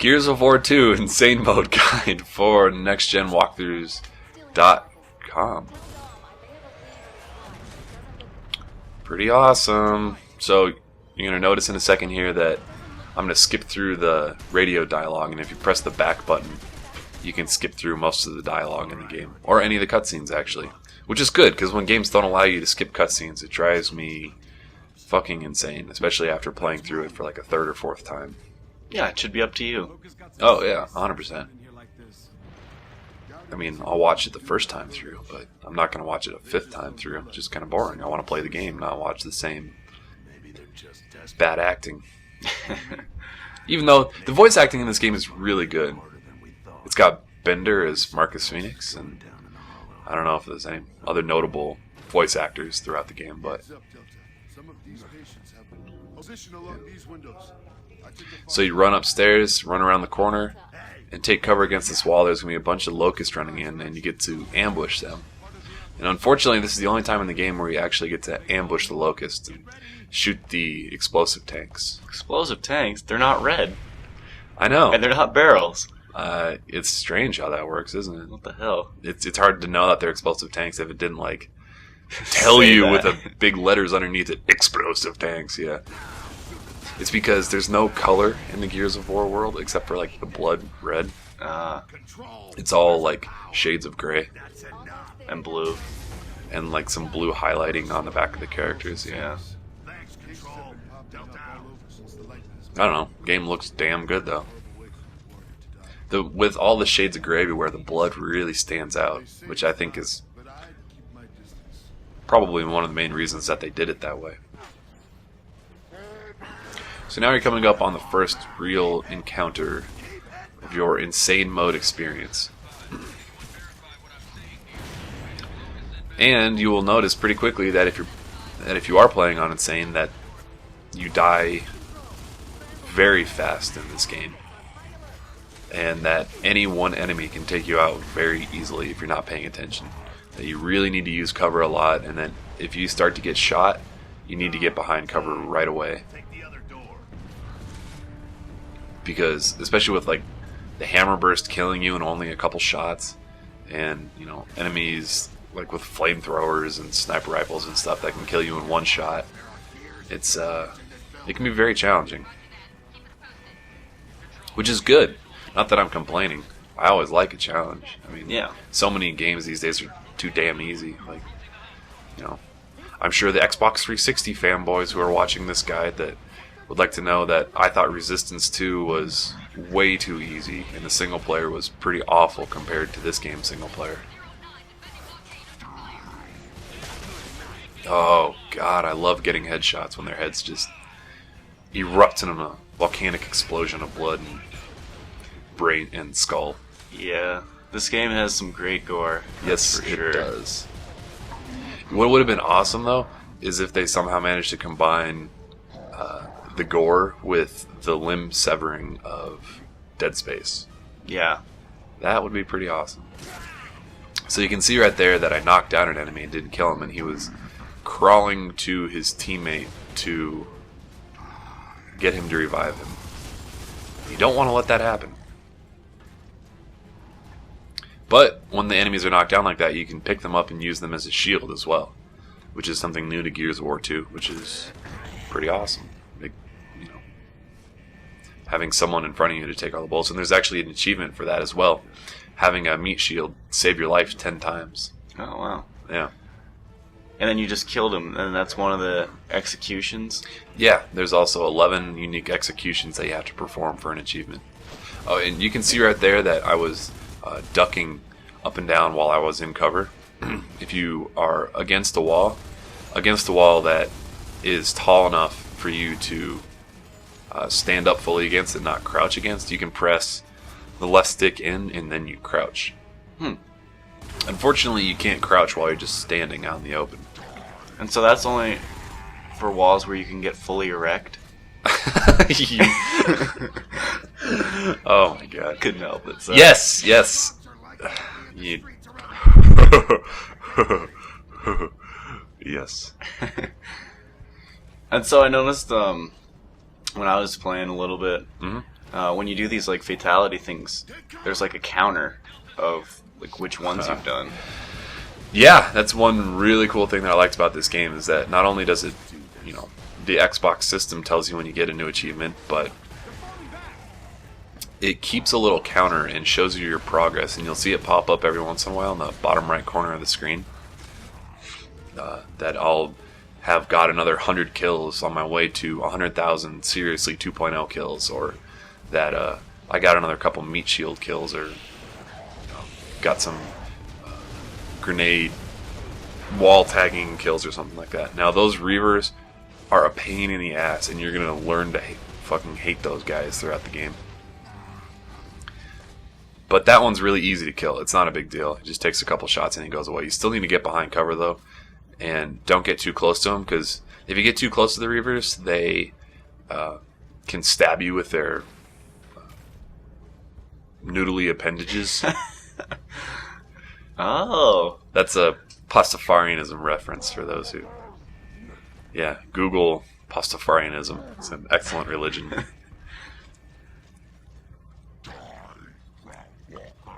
Gears of War 2 Insane Mode Guide for nextgenwalkthroughs.com. Pretty awesome. So you're going to notice in a second here that I'm going to skip through the radio dialogue, and if you press the back button, you can skip through most of the dialogue in the game. Or any of the cutscenes, actually. Which is good, because when games don't allow you to skip cutscenes, it drives me fucking insane. Especially after playing through it for like a third or fourth time. Yeah, it should be up to you. Oh, yeah, 100%. I mean, I'll watch it the first time through, but I'm not going to watch it a fifth time through. It's just kind of boring. I want to play the game, not watch the same bad acting. Even though the voice acting in this game is really good. It's got Bender as Marcus Phoenix, and I don't know if there's any other notable voice actors throughout the game, but... So you run upstairs, run around the corner, and take cover against this wall. There's going to be a bunch of Locusts running in, and you get to ambush them. And unfortunately, this is the only time in the game where you actually get to ambush the Locusts and shoot the explosive tanks. Explosive tanks? They're not red. I know. And they're not barrels. It's strange how that works, isn't it? What the hell? It's hard to know that they're explosive tanks if it didn't, like, tell you with the big letters underneath it, explosive tanks, yeah. It's because there's no color in the Gears of War world except for, like, the blood red. It's all, like, shades of gray. And blue. And, like, some blue highlighting on the back of the characters, Yeah. I don't know. Game looks damn good, though. With all the shades of gray everywhere, the blood really stands out, which I think is probably one of the main reasons that they did it that way. So now you're coming up on the first real encounter of your insane mode experience. And you will notice pretty quickly that if you are playing on insane, that you die very fast in this game. And that any one enemy can take you out very easily if you're not paying attention. That you really need to use cover a lot, and then if you start to get shot, you need to get behind cover right away. Because, especially with like the hammer burst killing you in only a couple shots, and you know, enemies like with flamethrowers and sniper rifles and stuff that can kill you in one shot, it can be very challenging. Which is good. Not that I'm complaining. I always like a challenge. I mean, yeah. So many games these days are too damn easy. Like, you know, I'm sure the Xbox 360 fanboys who are watching this guide that would like to know that I thought Resistance 2 was way too easy, and the single player was pretty awful compared to this game's single player. Oh god, I love getting headshots when their heads just erupt in a volcanic explosion of blood and brain and skull. Yeah, this game has some great gore. Yes, for sure. It does. What would have been awesome, though, is if they somehow managed to combine the gore with the limb severing of Dead Space. Yeah. That would be pretty awesome. So you can see right there that I knocked down an enemy and didn't kill him, and he was crawling to his teammate to get him to revive him. You don't want to let that happen. But when the enemies are knocked down like that, you can pick them up and use them as a shield as well, which is something new to Gears of War 2, which is pretty awesome. Like, you know, having someone in front of you to take all the bullets, and there's actually an achievement for that as well. Having a meat shield save your life 10 times. Oh, wow. Yeah. And then you just killed him, and that's one of the executions? Yeah, there's also 11 unique executions that you have to perform for an achievement. Oh, and you can see right there that I was ducking up and down while I was in cover. If you are against a wall that is tall enough for you to stand up fully against and not crouch against, you can press the left stick in and then you crouch. Unfortunately, you can't crouch while you're just standing out in the open. And so that's only for walls where you can get fully erect? Oh my god. Couldn't help it. So. Yes. Yes. And so I noticed when I was playing a little bit, when you do these like fatality things, there's like a counter of like which ones you've done. Yeah, that's one really cool thing that I liked about this game is that not only does it, the Xbox system tells you when you get a new achievement, but it keeps a little counter and shows you your progress, and you'll see it pop up every once in a while in the bottom right corner of the screen. That I'll have got another 100 kills on my way to 100,000 Seriously 2.0 kills, or that I got another couple meat shield kills, or got some grenade wall tagging kills or something like that. Now those Reavers are a pain in the ass, and you're gonna learn to fucking hate those guys throughout the game. But that one's really easy to kill. It's not a big deal. It just takes a couple shots and he goes away. You still need to get behind cover though, and don't get too close to them, because if you get too close to the Reavers, they can stab you with their noodly appendages. Oh, that's a Pastafarianism reference for those who... Yeah, Google Pastafarianism. It's an excellent religion.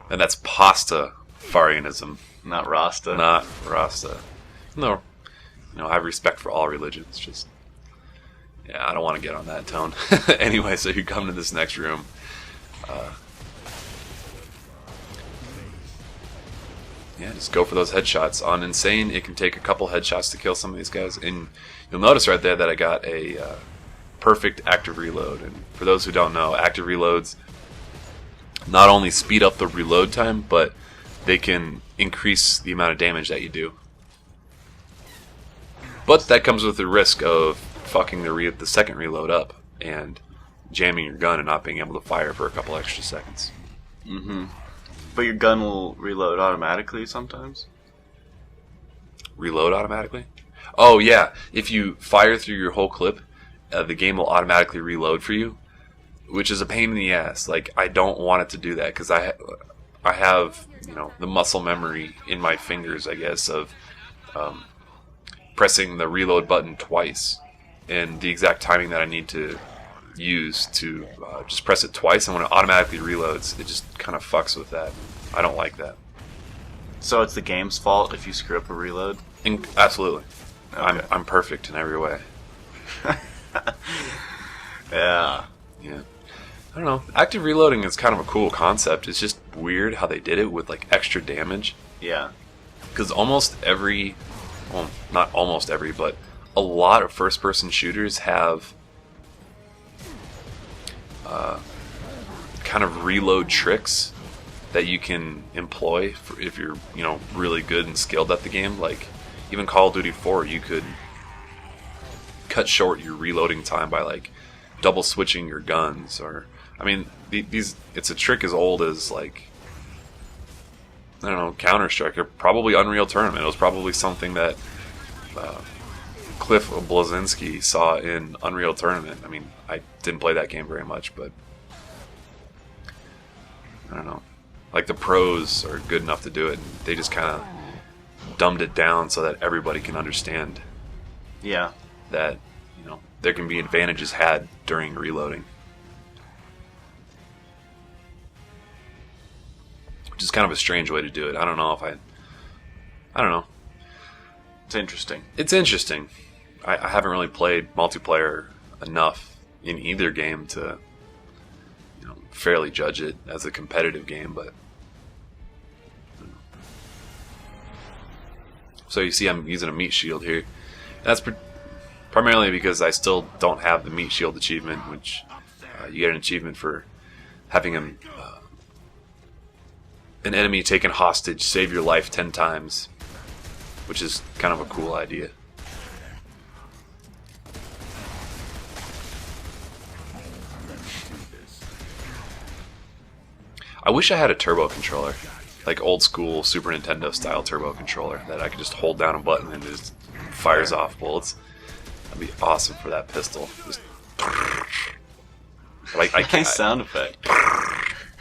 And that's Pastafarianism. not Rasta. Not Rasta. No, I have respect for all religions. Just, yeah, I don't want to get on that tone. Anyway, so you come to this next room. Yeah, just go for those headshots. On Insane, it can take a couple headshots to kill some of these guys. And you'll notice right there that I got a perfect active reload. And for those who don't know, active reloads not only speed up the reload time, but they can increase the amount of damage that you do. But that comes with the risk of fucking the second reload up and jamming your gun and not being able to fire for a couple extra seconds. Mm-hmm. But your gun will reload automatically sometimes? Reload automatically? Oh, yeah. If you fire through your whole clip, the game will automatically reload for you, which is a pain in the ass. Like, I don't want it to do that, because I have, the muscle memory in my fingers, I guess, of pressing the reload button twice, and the exact timing that I need to use to just press it twice, and when it automatically reloads, it just kind of fucks with that. I don't like that. So it's the game's fault if you screw up a reload? Absolutely. Okay. I'm perfect in every way. Yeah. Yeah. I don't know. Active reloading is kind of a cool concept. It's just weird how they did it with like extra damage. Yeah. Because almost every, well, not almost every, but a lot of first-person shooters have kind of reload tricks that you can employ if you're, really good and skilled at the game. Like, even Call of Duty 4, you could cut short your reloading time by, like, double switching your guns. Or, I mean, it's a trick as old as, like, I don't know, Counter-Strike, or probably Unreal Tournament. It was probably something that Cliff Bleszinski saw in Unreal Tournament. I mean, I didn't play that game very much, but I don't know. Like, the pros are good enough to do it, and they just kind of dumbed it down so that everybody can understand. Yeah. That, there can be advantages had during reloading. Which is kind of a strange way to do it. I don't know. It's interesting. It's interesting. I haven't really played multiplayer enough in either game to fairly judge it as a competitive game, but so you see I'm using a meat shield here. That's primarily because I still don't have the meat shield achievement, which you get an achievement for having an enemy taken hostage save your life 10 times, which is kind of a cool idea. I wish I had a turbo controller, like old school Super Nintendo style turbo controller, that I could just hold down a button and it just fires off bullets. That'd be awesome for that pistol. Just, I can't. Nice sound effect.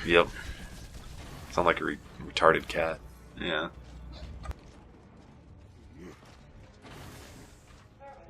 Yep. Sound like a retarded cat. Yeah.